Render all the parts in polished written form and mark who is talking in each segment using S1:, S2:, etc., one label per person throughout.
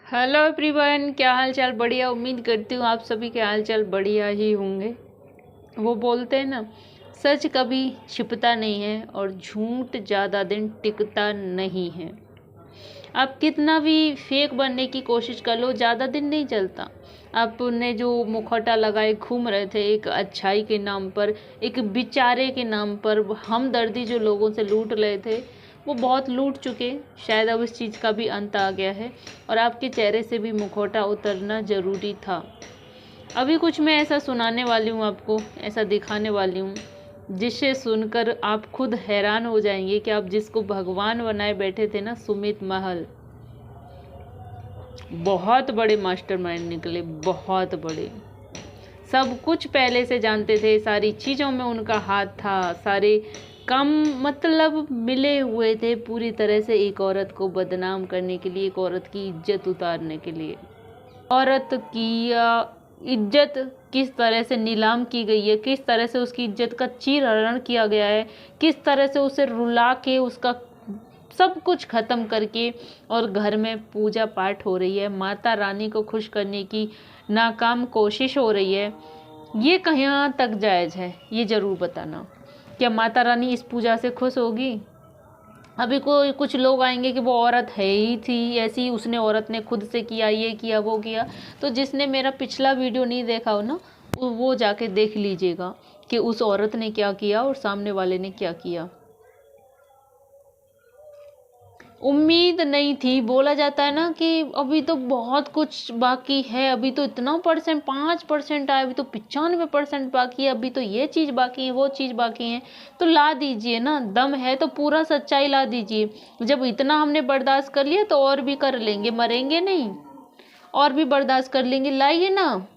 S1: Hello everyone, क्या हाल चाल। बढ़िया। उम्मीद करती हूँ आप सभी के हाल चाल बढ़िया ही होंगे। वो बोलते हैं ना, सच कभी छिपता नहीं है और झूठ ज़्यादा दिन टिकता नहीं है। आप कितना भी फेक बनने की कोशिश कर लो, ज़्यादा दिन नहीं चलता। आपने जो मुखौटा लगाए घूम रहे थे एक अच्छाई के नाम पर, एक बेचारे के नाम पर, हमदर्दी जो लोगों से लूट रहे थे, वो बहुत लूट चुके। शायद अब इस चीज़ का भी अंत आ गया है और आपके चेहरे से भी मुखौटा उतरना ज़रूरी था। अभी कुछ मैं ऐसा सुनाने वाली हूँ आपको, ऐसा दिखाने वाली हूँ जिसे सुनकर आप खुद हैरान हो जाएंगे कि आप जिसको भगवान बनाए बैठे थे ना, सुमित महल, बहुत बड़े मास्टरमाइंड निकले, बहुत बड़े। सब कुछ पहले से जानते थे, सारी चीज़ों में उनका हाथ था, सारे काम मतलब मिले हुए थे पूरी तरह से एक औरत को बदनाम करने के लिए, एक औरत की इज्जत उतारने के लिए। औरत की इज्जत किस तरह से नीलाम की गई है, किस तरह से उसकी इज्जत का चीरहरण किया गया है, किस तरह से उसे रुला के उसका सब कुछ खत्म करके और घर में पूजा पाठ हो रही है, माता रानी को खुश करने की नाकाम कोशिश हो रही है। ये कहाँ तक जायज़ है, ये ज़रूर बताना। क्या माता रानी इस पूजा से खुश होगी? अभी कोई कुछ लोग आएंगे कि वो औरत है ही थी ऐसी, उसने औरत ने खुद से किया, ये किया वो किया। तो जिसने मेरा पिछला वीडियो नहीं देखा हो ना, वो जाके देख लीजिएगा कि उस औरत ने क्या किया और सामने वाले ने क्या किया। उम्मीद नहीं थी। बोला जाता है ना कि अभी तो बहुत कुछ बाकी है, अभी तो इतना परसेंट 5% आया, अभी तो 95% बाकी है, अभी तो ये चीज़ बाकी है, वो चीज़ बाकी है। तो ला दीजिए ना, दम है तो पूरा सच्चाई ला दीजिए। जब इतना हमने बर्दाश्त कर लिया तो और भी कर लेंगे, मरेंगे नहीं, और भी बर्दाश्त कर लेंगे। लाइए ना।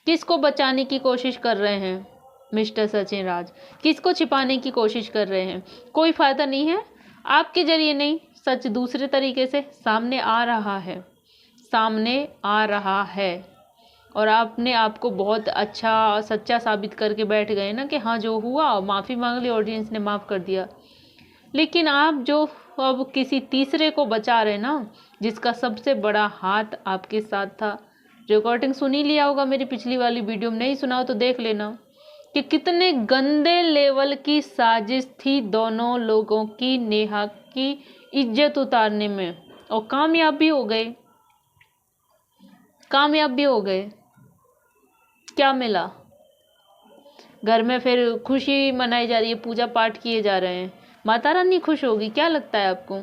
S1: किसको बचाने की कोशिश कर रहे हैं मिस्टर सचिन राज? किसको छिपाने की कोशिश कर रहे हैं? कोई फायदा नहीं है। आपके जरिए नहीं, सच दूसरे तरीके से सामने आ रहा है, सामने आ रहा है। और आपने आपको बहुत अच्छा सच्चा साबित करके बैठ गए ना कि हाँ जो हुआ, माफ़ी मांग ली, ऑडियंस ने माफ़ कर दिया। लेकिन आप जो अब किसी तीसरे को बचा रहे ना, जिसका सबसे बड़ा हाथ आपके साथ था। रिकॉर्डिंग सुन ही लिया होगा मेरी पिछली वाली वीडियो में, नहीं सुना हो तो देख लेना कि कितने गंदे लेवल की साजिश थी दोनों लोगों की नेहा की इज्जत उतारने में। और कामयाब भी हो गए, कामयाब भी हो गए। क्या मिला? घर में फिर खुशी मनाई जा रही है, पूजा पाठ किए जा रहे हैं, माता रानी खुश होगी, क्या लगता है आपको?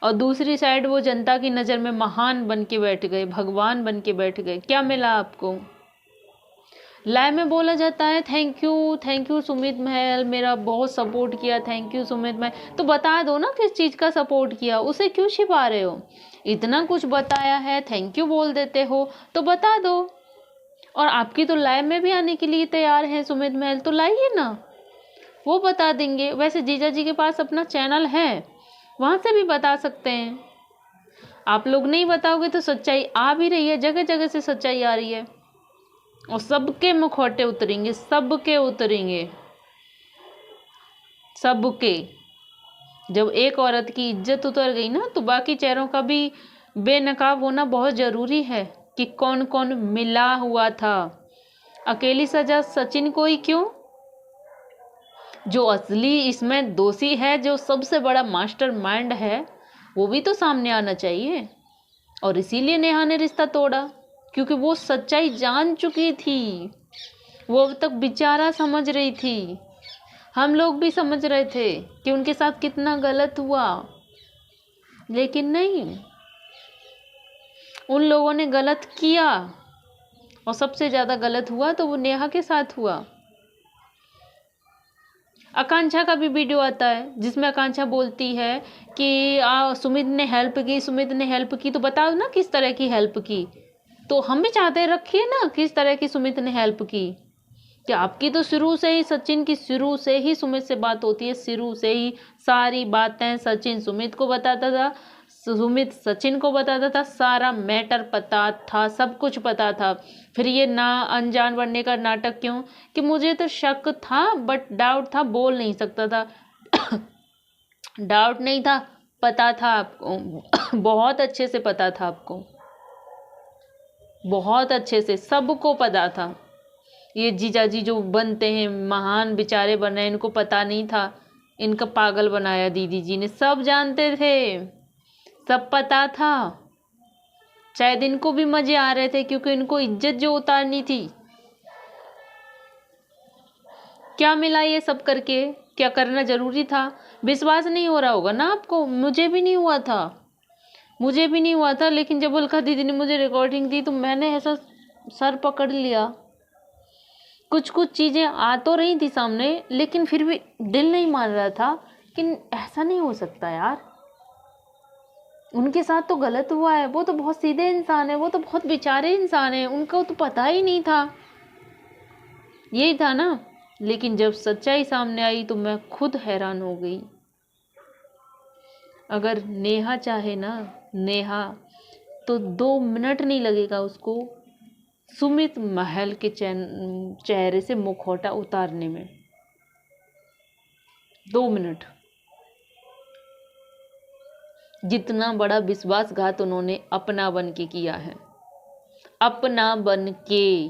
S1: और दूसरी साइड वो जनता की नज़र में महान बन के बैठ गए, भगवान बन के बैठ गए। क्या मिला आपको? लाइव में बोला जाता है थैंक यू सुमित महल, मेरा बहुत सपोर्ट किया, थैंक यू सुमित महल। तो बता दो ना किस चीज़ का सपोर्ट किया, उसे क्यों छिपा रहे हो? इतना कुछ बताया है, थैंक यू बोल देते हो तो बता दो। और आपकी तो लाइव में भी आने के लिए तैयार है सुमित महल, तो लाइए ना, वो बता देंगे। वैसे जीजा जी के पास अपना चैनल है, वहाँ से भी बता सकते हैं। आप लोग नहीं बताओगे तो सच्चाई आ भी रही है, जगह जगह से सच्चाई आ रही है और सबके मुखौटे उतरेंगे, सबके उतरेंगे, सबके। जब एक औरत की इज्जत उतर गई ना, तो बाकी चेहरों का भी बेनकाब होना बहुत ज़रूरी है कि कौन कौन मिला हुआ था। अकेली सजा सचिन को ही क्यों? जो असली इसमें दोषी है, जो सबसे बड़ा मास्टरमाइंड है, वो भी तो सामने आना चाहिए। और इसीलिए नेहा ने रिश्ता तोड़ा, क्योंकि वो सच्चाई जान चुकी थी। वो अब तक बेचारा समझ रही थी, हम लोग भी समझ रहे थे कि उनके साथ कितना गलत हुआ, लेकिन नहीं, उन लोगों ने गलत किया। और सबसे ज़्यादा गलत हुआ तो वो नेहा के साथ हुआ। आकांक्षा का भी वीडियो आता है जिसमें आकांक्षा बोलती है कि सुमित ने हेल्प की, सुमित ने हेल्प की। तो बताओ ना किस तरह की हेल्प की। तो हम भी चाहते हैं, रखिए ना किस तरह की सुमित ने हेल्प की। कि आपकी तो शुरू से ही, सचिन की शुरू से ही सुमित से बात होती है, शुरू से ही सारी बातें सचिन सुमित को बताता था, सुमित सचिन को बताता था, सारा मैटर पता था, सब कुछ पता था। फिर ये ना अनजान बनने का नाटक क्यों? कि मुझे तो शक था बट डाउट था, बोल नहीं सकता था। डाउट नहीं था, पता था आपको बहुत अच्छे से पता था आपको, बहुत अच्छे से सबको पता था। ये जीजाजी जो बनते हैं महान बेचारे बन रहे हैं, इनको पता नहीं था, इनका पागल बनाया दीदी जी ने। सब जानते थे, सब पता था, शायद इनको भी मजे आ रहे थे क्योंकि इनको इज्जत जो उतारनी थी। क्या मिला ये सब करके? क्या करना जरूरी था? विश्वास नहीं हो रहा होगा ना आपको, मुझे भी नहीं हुआ था, मुझे भी नहीं हुआ था। लेकिन जब अलका दीदी ने मुझे रिकॉर्डिंग दी तो मैंने ऐसा सर पकड़ लिया। कुछ कुछ चीज़ें आ तो रही थी सामने, लेकिन फिर भी दिल नहीं मान रहा था कि ऐसा नहीं हो सकता यार, उनके साथ तो गलत हुआ है। वो तो बहुत सीधे इंसान है, वो तो बहुत बेचारे इंसान है, उनको तो पता ही नहीं था, यही था ना। लेकिन जब सच्चाई सामने आई तो मैं खुद हैरान हो गई। अगर नेहा चाहे ना, नेहा, तो 2 मिनट नहीं लगेगा उसको सुमित महल के चेहरे से मुखौटा उतारने में। 2 मिनट। जितना बड़ा विश्वासघात उन्होंने अपना बन के किया है, अपना बन के,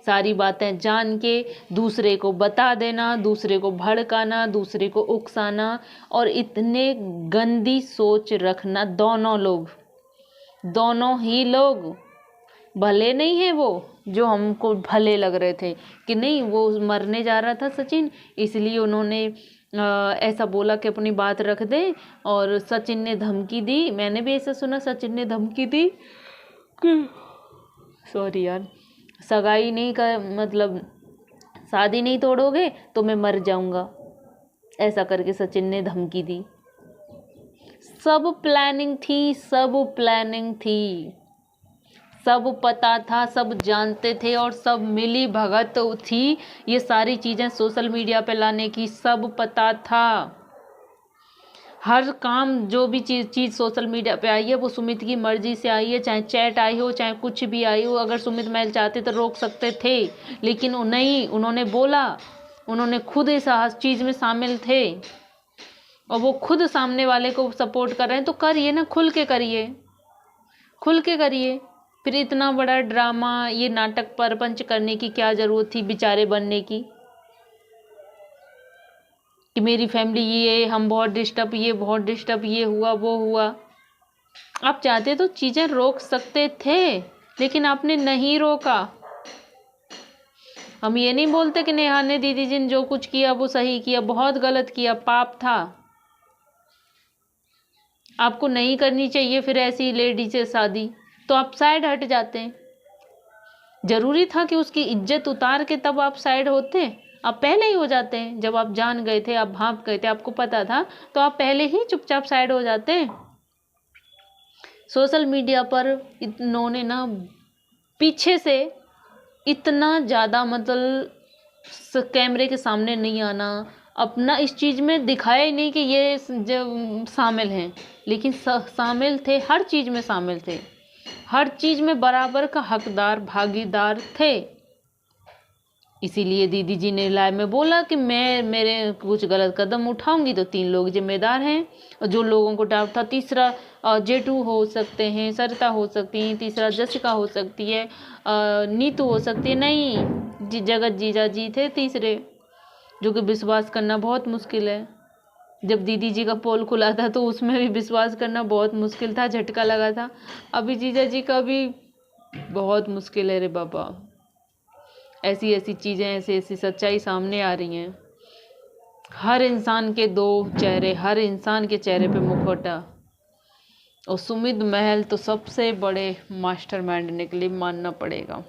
S1: सारी बातें जान के दूसरे को बता देना, दूसरे को भड़काना, दूसरे को उकसाना, और इतने गंदी सोच रखना। दोनों ही लोग भले नहीं है वो जो हमको भले लग रहे थे कि नहीं वो मरने जा रहा था सचिन, इसलिए उन्होंने ऐसा बोला कि अपनी बात रख दे। और सचिन ने धमकी दी, मैंने भी ऐसा सुना, सचिन ने धमकी दी कि सॉरी यार, सगाई नहीं कर, मतलब शादी नहीं तोड़ोगे तो मैं मर जाऊंगा, ऐसा करके सचिन ने धमकी दी। सब प्लानिंग थी, सब प्लानिंग थी, सब पता था, सब जानते थे, और सब मिली भगत थी ये सारी चीज़ें सोशल मीडिया पे लाने की। सब पता था, हर काम जो भी चीज़ सोशल मीडिया पे आई है वो सुमित की मर्जी से आई है, चाहे चैट आई हो, चाहे कुछ भी आई हो। अगर सुमित महल चाहते तो रोक सकते थे, लेकिन नहीं, उन्होंने बोला, उन्होंने खुद इस चीज़ में शामिल थे, और वो खुद सामने वाले को सपोर्ट कर रहे हैं। तो करिए ना, खुल के करिए, खुल के करिए। फिर इतना बड़ा ड्रामा, ये नाटक परपंच करने की क्या ज़रूरत थी बेचारे बनने की, कि मेरी फैमिली ये, हम बहुत डिस्टर्ब, ये बहुत डिस्टर्ब, ये हुआ वो हुआ। आप चाहते तो चीज़ें रोक सकते थे, लेकिन आपने नहीं रोका। हम ये नहीं बोलते कि नेहा ने, दीदी जी ने जो कुछ किया वो सही किया, बहुत गलत किया, पाप था, आपको नहीं करनी चाहिए फिर ऐसी लेडी से शादी, तो आप साइड हट जाते। जरूरी था कि उसकी इज्जत उतार के तब आप साइड होते? आप पहले ही हो जाते हैं, जब आप जान गए थे, आप भांप गए थे, आपको पता था, तो आप पहले ही चुपचाप साइड हो जाते। सोशल मीडिया पर इन्होंने ना पीछे से इतना ज़्यादा, मतलब कैमरे के सामने नहीं आना, अपना इस चीज़ में दिखाया ही नहीं कि ये जो शामिल हैं, लेकिन शामिल थे, हर चीज़ में शामिल थे, हर चीज़ में बराबर का हकदार, भागीदार थे। इसीलिए दीदी जी ने लाइव में बोला कि मेरे कुछ गलत कदम उठाऊंगी तो 3 लोग जिम्मेदार हैं, और जो लोगों को डाउट था, तीसरा जेटू हो सकते हैं, सरिता हो सकती हैं, तीसरा जसिका हो सकती है, नीतू हो सकती है, नहीं, जगत जीजा जी थे तीसरे, जो कि विश्वास करना बहुत मुश्किल है। जब दीदी जी का पोल खुला था तो उसमें भी विश्वास करना बहुत मुश्किल था, झटका लगा था। अभी जीजा जी का भी बहुत मुश्किल है रे बाबा। ऐसी ऐसी चीज़ें, ऐसी ऐसी सच्चाई सामने आ रही हैं। हर इंसान के 2 चेहरे, हर इंसान के चेहरे पे मुखौटा, और सुमित महल तो सबसे बड़े मास्टरमाइंड निकले, मानना पड़ेगा।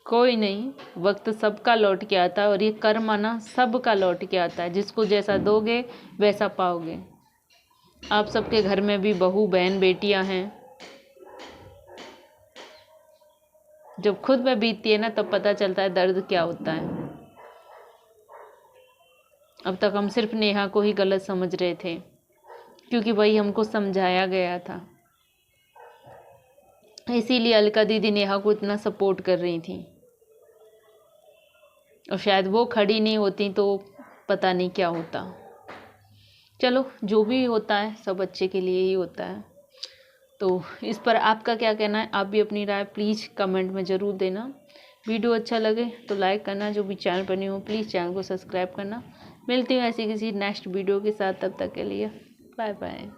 S1: कोई नहीं, वक्त सबका लौट के आता है, और ये कर्म आना सबका लौट के आता है, जिसको जैसा दोगे वैसा पाओगे। आप सबके घर में भी बहू, बहन, बेटियां हैं। जब खुद में बीतती है ना, तब पता चलता है दर्द क्या होता है। अब तक हम सिर्फ नेहा को ही गलत समझ रहे थे, क्योंकि वही हमको समझाया गया था, इसीलिए अलका दीदी नेहा को इतना सपोर्ट कर रही थी, और शायद वो खड़ी नहीं होती तो पता नहीं क्या होता। चलो जो भी होता है सब अच्छे के लिए ही होता है। तो इस पर आपका क्या कहना है, आप भी अपनी राय प्लीज़ कमेंट में ज़रूर देना। वीडियो अच्छा लगे तो लाइक करना, जो भी चैनल पर नहीं हो प्लीज़ चैनल को सब्सक्राइब करना। मिलती हूँ ऐसी किसी नेक्स्ट वीडियो के साथ, तब तक के लिए बाय बाय।